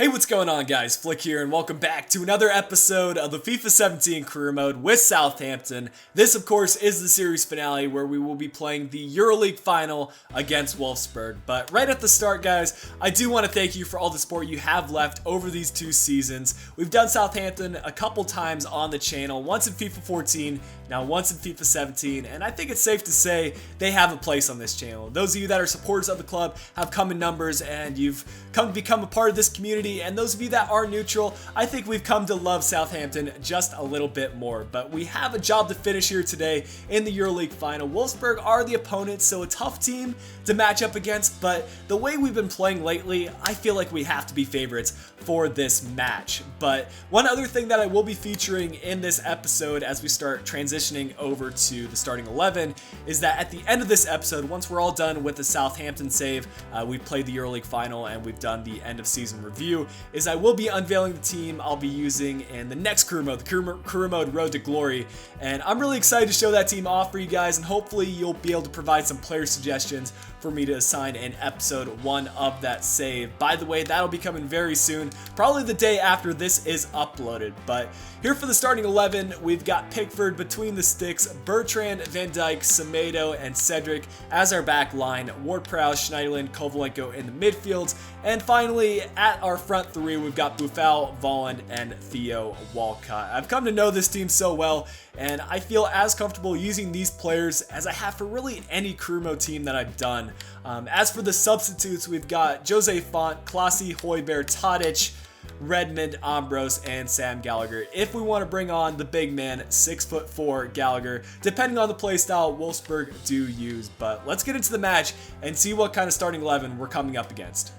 Hey, what's going on, guys? Flick here, and welcome back to another episode of the FIFA 17 Career Mode with Southampton. This, of course, is the series finale where we will be playing the EuroLeague final against Wolfsburg. But right at the start, guys, I do want to thank you for all the support you have left over these 2 seasons. We've done Southampton a couple times on the channel, once in FIFA 14, now once in FIFA 17, and I think it's safe to say they have a place on this channel. Those of you that are supporters of the club have come in numbers, and you've come to become a part of this community. And those of you that are neutral, I think we've come to love Southampton just a little bit more. But we have a job to finish here today in the EuroLeague final. Wolfsburg are the opponents, so a tough team to match up against. But the way we've been playing lately, I feel like we have to be favorites for this match. But one other thing that I will be featuring in this episode as we start transitioning over to the starting 11 is that at the end of this episode, once we're all done with the Southampton save, we've played the EuroLeague final and we've done the end of season review, is I will be unveiling the team I'll be using in the next career mode, the career mode Road to Glory. And I'm really excited to show that team off for you guys, and hopefully you'll be able to provide some player suggestions for me to assign in episode 1 of that save. By the way, that'll be coming very soon, probably the day after this is uploaded. But here for the starting 11, we've got Pickford between the sticks, Bertrand, Van Dijk, Semedo, and Cedric as our back line, Ward-Prowse, Schneiderlin, Kovalenko in the midfields, and finally at our front 3, we've got Buffal, Volland, and Theo Walcott. I've come to know this team so well, and I feel as comfortable using these players as I have for really any career mode team that I've done. As for the substitutes, we've got Jose Font, Klasi, Højbjerg, Tadic, Redmond, Ambrose, and Sam Gallagher. If we want to bring on the big man, 6'4" Gallagher, depending on the playstyle Wolfsburg do use. But let's get into the match and see what kind of starting 11 we're coming up against.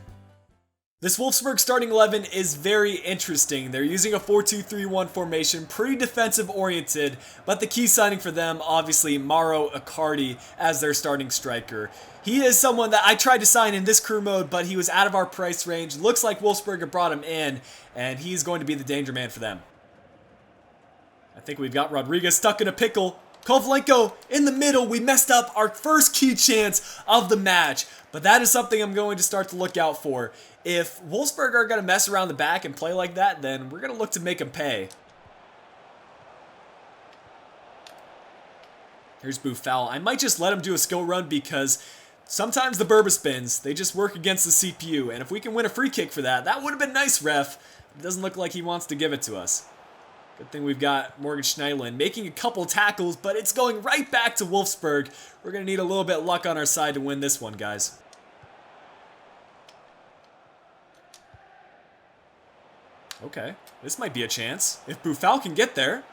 This Wolfsburg starting 11 is very interesting. They're using a 4-2-3-1 formation, pretty defensive oriented, but the key signing for them, obviously, Mauro Icardi as their starting striker. He is someone that I tried to sign in this career mode, but he was out of our price range. Looks like Wolfsburg have brought him in, and he's going to be the danger man for them. I think we've got Rodriguez stuck in a pickle. Kovalenko in the middle. We messed up our first key chance of the match, but that is something I'm going to start to look out for. If Wolfsburg are going to mess around the back and play like that, then we're going to look to make them pay. Here's Buffal. I might just let him do a skill run because sometimes the Burba spins, they just work against the CPU, and if we can win a free kick for that, that would have been nice, ref. It doesn't look like he wants to give it to us. Good thing we've got Morgan Schneiderlin making a couple tackles, but it's going right back to Wolfsburg. We're going to need a little bit of luck on our side to win this one, guys. Okay, this might be a chance. If Buffal can get there.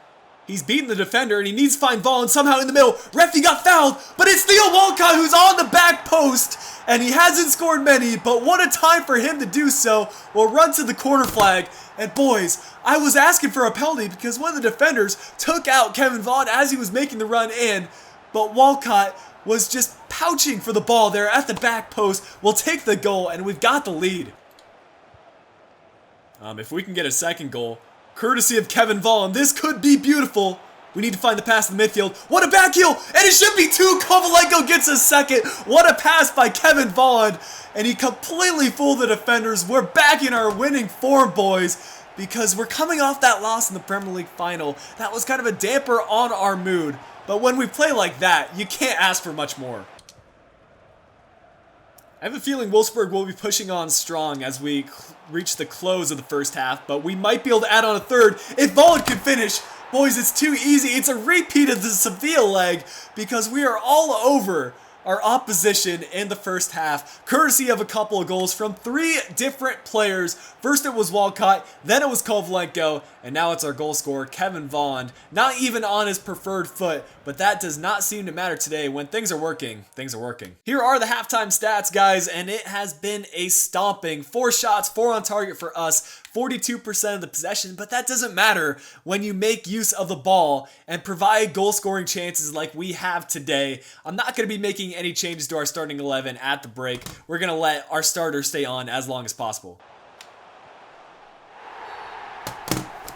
He's beaten the defender, and he needs to find Volland somehow in the middle. Referee got fouled, but it's Theo Walcott who's on the back post, and he hasn't scored many, but what a time for him to do so. We'll run to the corner flag, and boys, I was asking for a penalty because one of the defenders took out Kevin Volland as he was making the run in, but Walcott was just pouching for the ball there at the back post. We'll take the goal, and we've got the lead. If we can get a second goal, courtesy of Kevin Volland, this could be beautiful. We need to find the pass in the midfield. What a back heel! And it should be 2. Kovalenko gets a second. What a pass by Kevin Volland. And he completely fooled the defenders. We're back in our winning form, boys, because we're coming off that loss in the Premier League final. That was kind of a damper on our mood. But when we play like that, you can't ask for much more. I have a feeling Wolfsburg will be pushing on strong as we reach the close of the first half, but we might be able to add on a third if Volland can finish. Boys, it's too easy. It's a repeat of the Sevilla leg because we are all over our opposition in the first half, courtesy of a couple of goals from 3 different players. First it was Walcott, then it was Kovalenko, and now it's our goal scorer, Kevin Volland. Not even on his preferred foot, but that does not seem to matter today. When things are working, things are working. Here are the halftime stats, guys, and it has been a stomping. 4 shots, 4 on target for us, 42% of the possession, but that doesn't matter when you make use of the ball and provide goal-scoring chances like we have today. I'm not going to be making any changes to our starting 11 at the break. We're going to let our starter stay on as long as possible.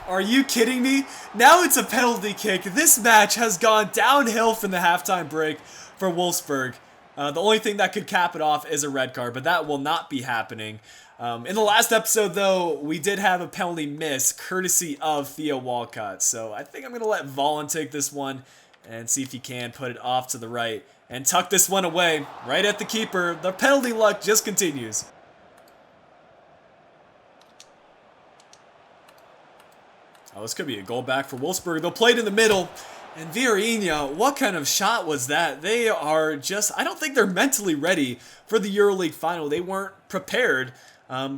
Are you kidding me? Now it's a penalty kick. This match has gone downhill from the halftime break for Wolfsburg. The only thing that could cap it off is a red card, but that will not be happening. In the last episode, though, we did have a penalty miss, courtesy of Theo Walcott. So I think I'm going to let Volin take this one and see if he can put it off to the right and tuck this one away right at the keeper. The penalty luck just continues. Oh, this could be a goal back for Wolfsburg. They'll play it in the middle. And Villarreal, what kind of shot was that? They are just, I don't think they're mentally ready for the EuroLeague final. They weren't prepared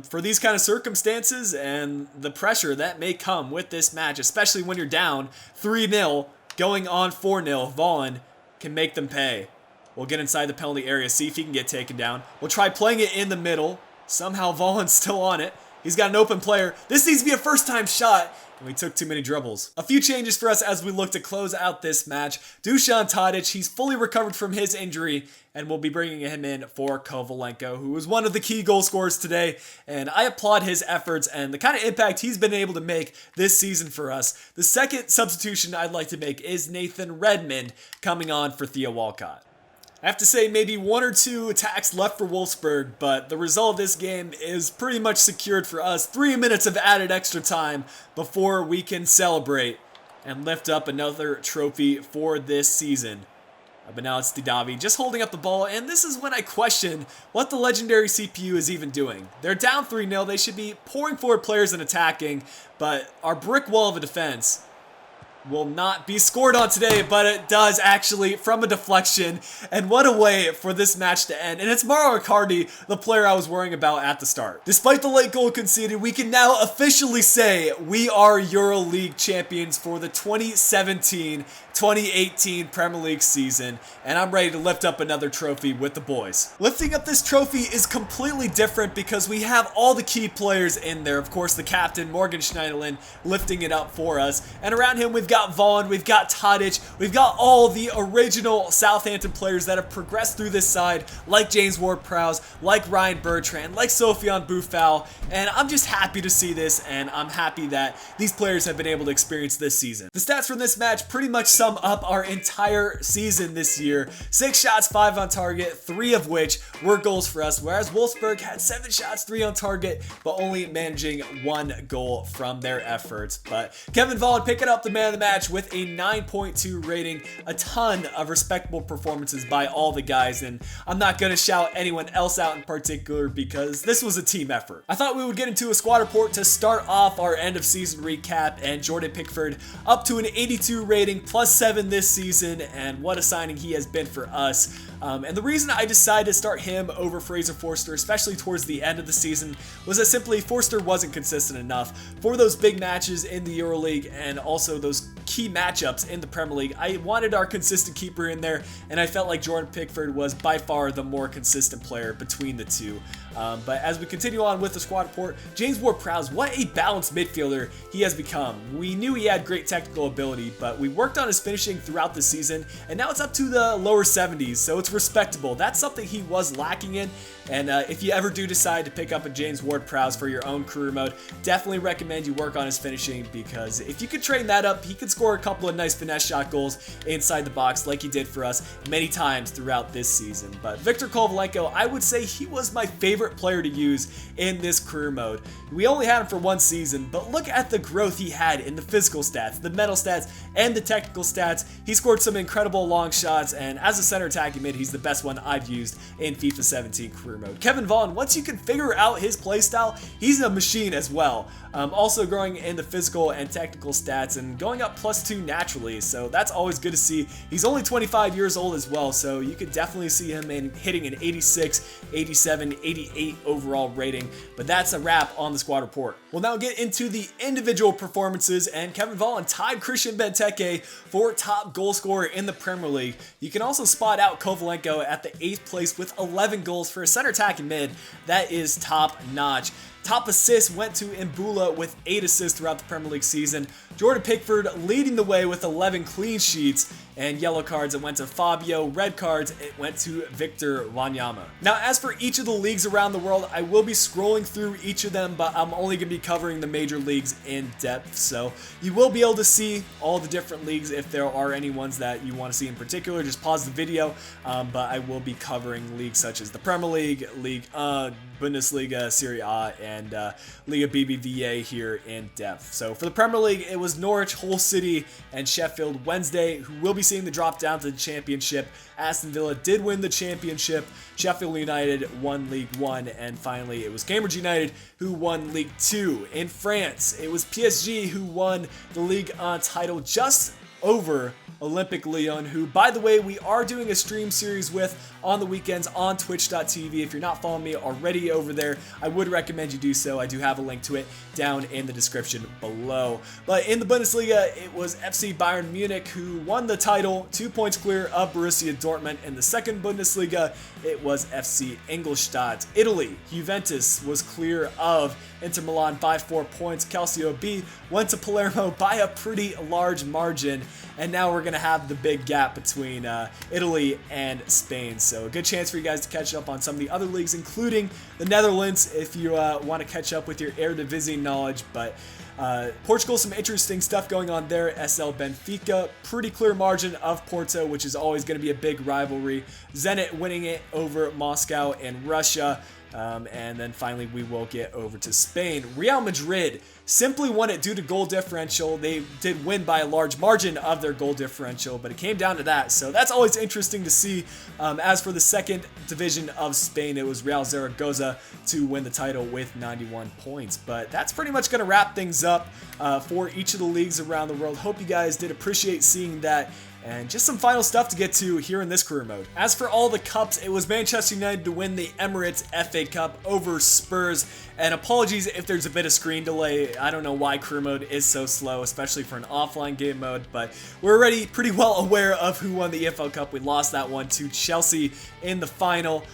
for these kind of circumstances and the pressure that may come with this match, especially when you're down 3-0, going on 4-0. Volin can make them pay. We'll get inside the penalty area, see if he can get taken down. We'll try playing it in the middle. Somehow Volin's still on it. He's got an open player. This needs to be a first-time shot. And we took too many dribbles. A few changes for us as we look to close out this match. Dusan Tadic, he's fully recovered from his injury, and we'll be bringing him in for Kovalenko, who was one of the key goal scorers today. And I applaud his efforts and the kind of impact he's been able to make this season for us. The second substitution I'd like to make is Nathan Redmond coming on for Theo Walcott. I have to say maybe 1 or 2 attacks left for Wolfsburg, but the result of this game is pretty much secured for us. 3 minutes of added extra time before we can celebrate and lift up another trophy for this season. But now it's Didavi just holding up the ball, and this is when I question what the legendary CPU is even doing. They're down 3-0, they should be pouring forward players and attacking, but our brick wall of a defense will not be scored on today, but it does actually from a deflection. And what a way for this match to end. And it's Mauro Icardi, the player I was worrying about at the start. Despite the late goal conceded, we can now officially say we are EuroLeague champions for the 2017-2018 Premier League season, and I'm ready to lift up another trophy with the boys. Lifting up this trophy is completely different because we have all the key players in there. Of course, the captain, Morgan Schneiderlin, lifting it up for us. And around him, we've got Volin, we've got Tadic, we've got all the original Southampton players that have progressed through this side, like James Ward-Prowse, like Ryan Bertrand, like Sofiane Boufal, and I'm just happy to see this, and I'm happy that these players have been able to experience this season. The stats from this match pretty much sum up our entire season this year. 6 shots, 5 on target, 3 of which were goals for us, whereas Wolfsburg had 7 shots, 3 on target, but only managing 1 goal from their efforts. But Kevin Volin picking up the man of the match with a 9.2 rating, a ton of respectable performances by all the guys, and I'm not going to shout anyone else out in particular because this was a team effort. I thought we would get into a squad report to start off our end of season recap, and Jordan Pickford up to an 82 rating, +7 this season, and what a signing he has been for us. And the reason I decided to start him over Fraser Forster, especially towards the end of the season, was that simply Forster wasn't consistent enough for those big matches in the EuroLeague and also those key matchups in the Premier League. I wanted our consistent keeper in there, and I felt like Jordan Pickford was by far the more consistent player between the two. But as we continue on with the squad report, James Ward-Prowse, what a balanced midfielder he has become. We knew he had great technical ability, but we worked on his finishing throughout the season, and now it's up to the lower 70s, so it's respectable. That's something he was lacking in, and if you ever do decide to pick up a James Ward-Prowse for your own career mode, definitely recommend you work on his finishing, because if you could train that up, he could score a couple of nice finesse shot goals inside the box like he did for us many times throughout this season. But Victor Kovalenko, I would say he was my favorite player to use in this career mode. We only had him for 1 season, but look at the growth he had in the physical stats, the mental stats, and the technical stats. He scored some incredible long shots, and as a center attacking mid, he's the best one I've used in FIFA 17 career mode. Kevin Volin, once you can figure out his playstyle, he's a machine as well. Also growing in the physical and technical stats and going up +2 naturally, so that's always good to see. He's only 25 years old as well, so you could definitely see him hitting an 86, 87, 88 overall rating. But that's a wrap on the squad report. We'll now get into the individual performances, and Kevin Volin tied Christian Benteke for top goal scorer in the Premier League. You can also spot out Kovalenko at the 8th place with 11 goals for a center attacking mid. That is top notch. Top assists went to Mbula with 8 assists throughout the Premier League season. Jordan Pickford leading the way with 11 clean sheets, and yellow cards, it went to Fabio. Red cards, it went to Victor Wanyama. Now, as for each of the leagues around the world, I will be scrolling through each of them, but I'm only going to be covering the major leagues in depth. So you will be able to see all the different leagues. If there are any ones that you want to see in particular, just pause the video. But I will be covering leagues such as the Premier League, Bundesliga, Serie A, and Liga BBVA here in depth. So for the Premier League, it was Norwich, Hull City, and Sheffield Wednesday, who will be seeing the drop down to the championship. Aston Villa did win the championship. Sheffield United won League One, and finally it was Cambridge United who won League Two. In France, it was PSG who won the Ligue 1 title just over Olympique Lyon, who, by the way, we are doing a stream series with on the weekends on twitch.tv. If you're not following me already over there, I would recommend you do so. I do have a link to it down in the description below. But in the Bundesliga, it was FC Bayern Munich who won the title, 2 points clear of Borussia Dortmund. In the second Bundesliga, it was FC Ingolstadt. Italy, Juventus was clear of Inter Milan by 4 points. Calcio B went to Palermo by a pretty large margin, and now we're going to have the big gap between Italy and Spain. So a good chance for you guys to catch up on some of the other leagues, including the Netherlands, if you want to catch up with your Eredivisie knowledge. But Portugal, some interesting stuff going on there. SL Benfica, pretty clear margin of Porto, which is always going to be a big rivalry. Zenit winning it over Moscow and Russia. And then finally, we will get over to Spain. Real Madrid simply won it due to goal differential. They did win by a large margin of their goal differential, but it came down to that. So that's always interesting to see. As for the second division of Spain, it was Real Zaragoza to win the title with 91 points. But that's pretty much going to wrap things up for each of the leagues around the world. Hope you guys did appreciate seeing that. And just some final stuff to get to here in this career mode. As for all the cups, it was Manchester United to win the Emirates FA Cup over Spurs. And apologies if there's a bit of screen delay. I don't know why career mode is so slow, especially for an offline game mode. But we're already pretty well aware of who won the EFL Cup. We lost that one to Chelsea in the final.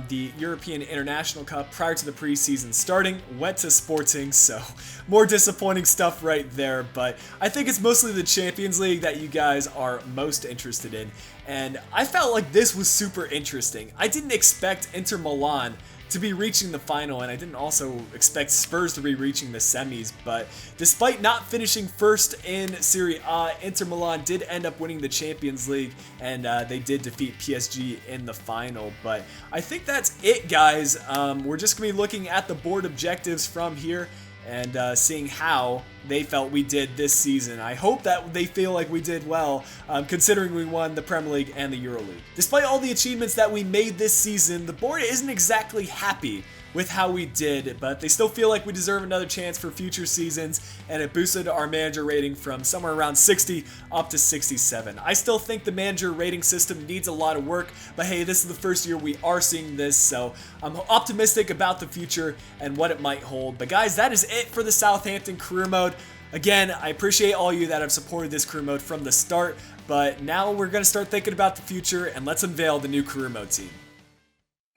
The European International Cup prior to the preseason starting went to Sporting, so more disappointing stuff right there. But I think it's mostly the Champions League that you guys are most interested in, and I felt like this was super interesting. I didn't expect Inter Milan to be reaching the final, and I didn't also expect Spurs to be reaching the semis, but despite not finishing first in Serie A, Inter Milan did end up winning the Champions League, and they did defeat PSG in the final. But I think that's it, guys. We're just going to be looking at the board objectives from here and seeing how they felt we did this season. I hope that they feel like we did well, considering we won the Premier League and the Euro League. Despite all the achievements that we made this season, the board isn't exactly happy with how we did, but they still feel like we deserve another chance for future seasons, and it boosted our manager rating from somewhere around 60 up to 67. I still think the manager rating system needs a lot of work, but hey, this is the first year we are seeing this, so I'm optimistic about the future and what it might hold. But guys, that is it for the Southampton career mode. Again, I appreciate all you that have supported this career mode from the start, but now we're going to start thinking about the future, and let's unveil the new career mode team.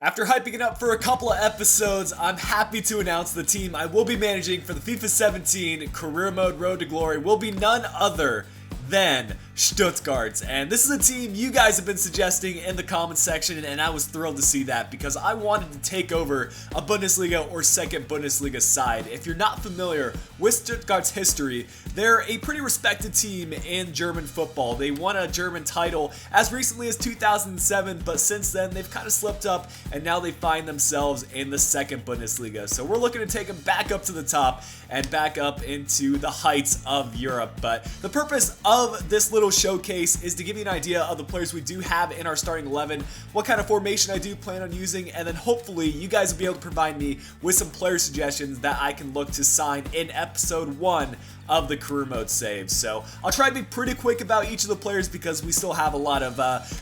After hyping it up for a couple of episodes, I'm happy to announce the team I will be managing for the FIFA 17 Career Mode Road to Glory will be none other than Stuttgart. And this is a team you guys have been suggesting in the comments section, and I was thrilled to see that because I wanted to take over a Bundesliga or second Bundesliga side. If you're not familiar with Stuttgart's history, they're a pretty respected team in German football. They won a German title as recently as 2007, but since then they've kind of slipped up, and now they find themselves in the second Bundesliga. So we're looking to take them back up to the top and back up into the heights of Europe. But the purpose of this little showcase is to give you an idea of the players we do have in our starting 11, what kind of formation I do plan on using, and then hopefully you guys will be able to provide me with some player suggestions that I can look to sign in episode 1 of the career mode saves. So I'll try to be pretty quick about each of the players because we still have a lot of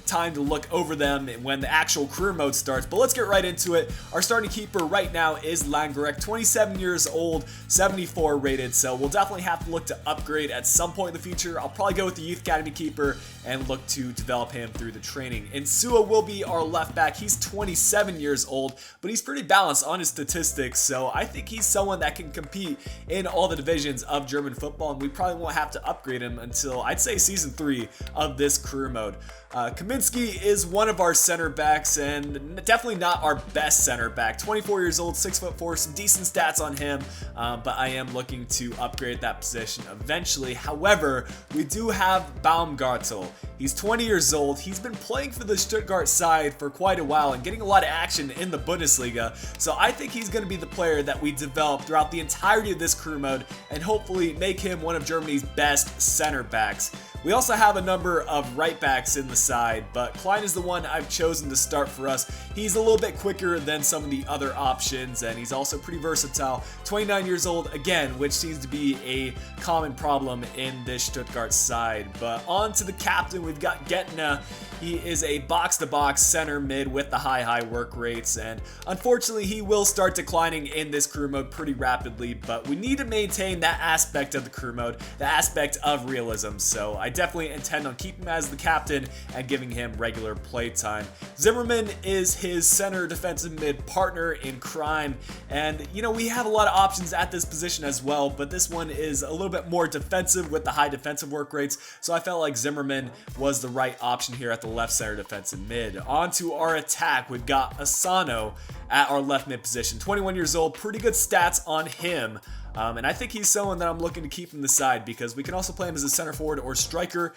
time to look over them when the actual career mode starts. But let's get right into it. Our starting keeper right now is Langorek, 27 years old, 74 rated. So we'll definitely have to look to upgrade at some point in the future. I'll probably go with the youth academy keeper and look to develop him through the training. S2E will be our left back. He's 27 years old, but he's pretty balanced on his statistics, so I think he's someone that can compete in all the divisions of German football, and we probably won't have to upgrade him until, I'd say, Season 3 of this career mode. Kaminsky is one of our center backs, and definitely not our best center back. 24 years old, 6'4", some decent stats on him, but I am looking to upgrade that position eventually. However, we do have Baumgartel. He's 20 years old. He's been playing for the Stuttgart side for quite a while and getting a lot of action in the Bundesliga, so I think he's going to be the player that we develop throughout the entirety of this career mode and hopefully make him one of Germany's best center backs. We also have a number of right backs in the side, but Klein is the one I've chosen to start for us. He's a little bit quicker than some of the other options, and he's also pretty versatile. 29 years old, again, which seems to be a common problem in this Stuttgart side. But on to the captain, we've got Getna. He is a box-to-box center mid with the high work rates, and unfortunately he will start declining in this career mode pretty rapidly, but we need to maintain that aspect of the career mode, the aspect of realism, so I definitely intend on keeping him as the captain and giving him regular play time. Zimmerman is his center defensive mid partner in crime, and you know, we have a lot of options at this position as well, but this one is a little bit more defensive with the high defensive work rates, so I felt like Zimmerman was the right option here at the left center defensive mid. On to our attack, we've got Asano at our left mid position. 21 years old, pretty good stats on him. And I think he's someone that I'm looking to keep in the side because we can also play him as a center forward or striker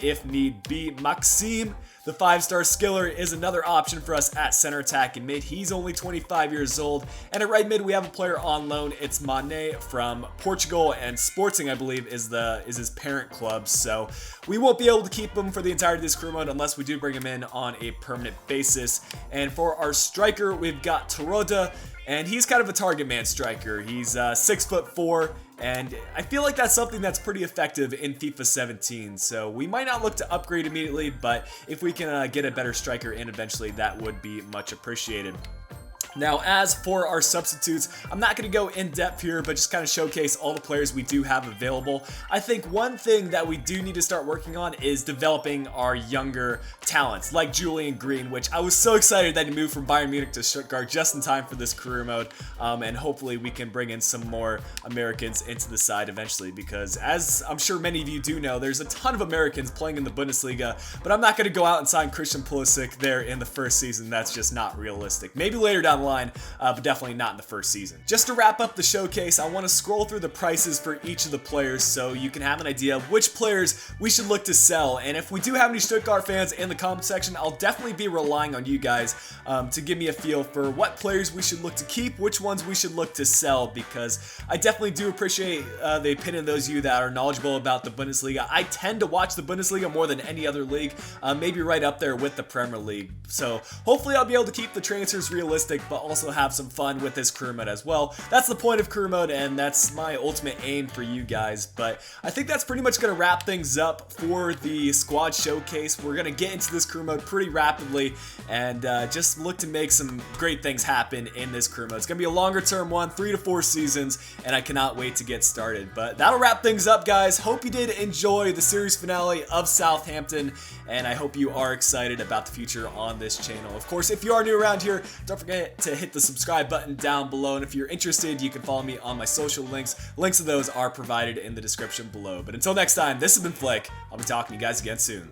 if need be. Maxime, the 5-star skiller, is another option for us at center attack and mid. He's only 25 years old. And at right mid, we have a player on loan. It's Mane from Portugal, and Sporting, I believe, is his parent club. So we won't be able to keep him for the entirety of this career mode unless we do bring him in on a permanent basis. And for our striker, we've got Terodde. And he's kind of a target man striker. He's 6'4", and I feel like that's something that's pretty effective in FIFA 17. So we might not look to upgrade immediately, but if we can get a better striker in eventually, that would be much appreciated. Now, as for our substitutes, I'm not going to go in depth here, but just kind of showcase all the players we do have available. I think one thing that we do need to start working on is developing our younger talents, like Julian Green, which I was so excited that he moved from Bayern Munich to Stuttgart just in time for this career mode, and hopefully we can bring in some more Americans into the side eventually, because as I'm sure many of you do know, there's a ton of Americans playing in the Bundesliga, but I'm not going to go out and sign Christian Pulisic there in the first season. That's just not realistic. Maybe later down the line, but definitely not in the first season. Just to wrap up the showcase, I want to scroll through the prices for each of the players so you can have an idea of which players we should look to sell. And if we do have any Stuttgart fans in the comment section, I'll definitely be relying on you guys to give me a feel for what players we should look to keep, which ones we should look to sell, because I definitely do appreciate the opinion of those of you that are knowledgeable about the Bundesliga. I tend to watch the Bundesliga more than any other league, maybe right up there with the Premier League. So hopefully I'll be able to keep the transfers realistic, but also have some fun with this career mode as well. That's the point of career mode, and that's my ultimate aim for you guys. But I think that's pretty much going to wrap things up for the squad showcase. We're going to get into this career mode pretty rapidly and just look to make some great things happen in this career mode. It's going to be a longer term one, 3 to 4 seasons, and I cannot wait to get started. But that'll wrap things up, guys. Hope you did enjoy the series finale of Southampton, and I hope you are excited about the future on this channel. Of course, if you are new around here, don't forget to hit the subscribe button down below, and if you're interested, you can follow me on my social links. Links to those are provided in the description below. But until next time, this has been Flick. I'll be talking to you guys again soon.